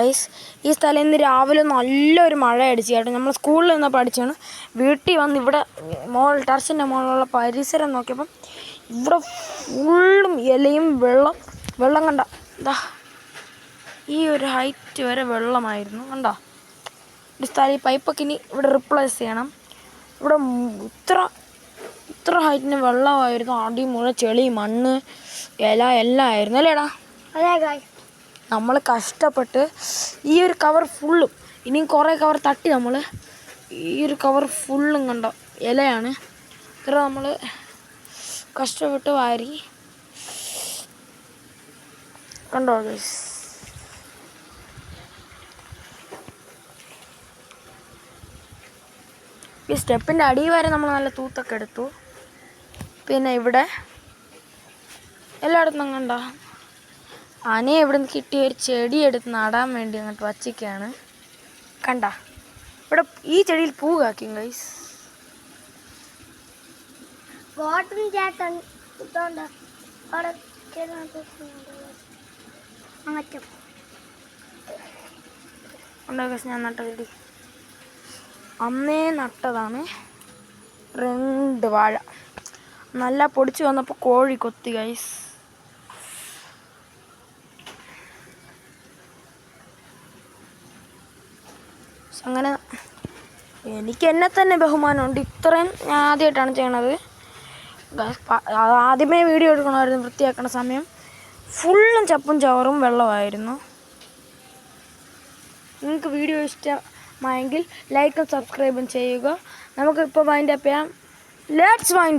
Guys. ഈ സ്ഥലം ഇന്ന് രാവിലെ നല്ലൊരു മഴ അടിച്ചു കേട്ടോ. നമ്മൾ സ്കൂളിൽ നിന്ന് പഠിച്ചാണ്. വീട്ടിൽ വന്ന് ഇവിടെ ടെറസിൻ്റെ മുകളിലുള്ള പരിസരം നോക്കിയപ്പം ഇവിടെ ഫുള്ളും ഇലയും വെള്ളം കണ്ട ഇതാ ഈ ഒരു ഹൈറ്റ് വരെ വെള്ളമായിരുന്നു കണ്ടോ. ഈ സ്ഥലം ഈ പൈപ്പൊക്കെ ഇനി ഇവിടെ റിപ്ലേസ് ചെയ്യണം. ഇവിടെ ഇത്ര ഹൈറ്റിന് വെള്ളമായിരുന്നു. അടിമുഴുവൻ ചെളി മണ്ണ് ഇല എല്ലാം ആയിരുന്നു അല്ലേടാ. അതെ. നമ്മൾ കഷ്ടപ്പെട്ട് ഈ ഒരു കവർ ഫുള്ളും ഇനിയും കുറേ കവർ തട്ടി നമ്മൾ ഈ ഒരു കവർ ഫുള്ളും കണ്ടോ ഇലയാണ്. ഇത്ര നമ്മൾ കഷ്ടപ്പെട്ട് വാരി കണ്ടോ ഗൈസ്. ഈ സ്റ്റെപ്പിൻ്റെ അടി വരെ നമ്മൾ നല്ല തൂത്തൊക്കെ എടുത്തു. പിന്നെ ഇവിടെ എല്ലായിടത്തും കണ്ടോ ആനയെ ഇവിടെ നിന്ന് കിട്ടിയ ഒരു ചെടി എടുത്ത് നടാൻ വേണ്ടി അങ്ങോട്ട് വച്ചിക്കാണ് കണ്ട. ഇവിടെ ഈ ചെടിയിൽ പൂ കാക്കും ഗൈസ്. ഞാൻ നട്ട ചെടി അന്നേ നട്ടതാണ്. 2 വാഴ നല്ല പൊടിച്ച് വന്നപ്പോൾ കോഴി കൊത്തി ഗൈസ്. അങ്ങനെ എനിക്ക് എന്നെ തന്നെ ബഹുമാനമുണ്ട്. ഇത്രയും ഞാൻ ആദ്യമായിട്ടാണ് ചെയ്യണത്. ആദ്യമേ വീഡിയോ എടുക്കണമായിരുന്നു. വൃത്തിയാക്കണ സമയം ഫുള്ളും ചപ്പും ചവറും വെള്ളമായിരുന്നു. നിങ്ങൾക്ക് വീഡിയോ ഇഷ്ടമായെങ്കിൽ ലൈക്കും സബ്സ്ക്രൈബും ചെയ്യുക. നമുക്കിപ്പോൾ വൈൻഡ് അപ്പ് ചെയ്യാം. Let's wind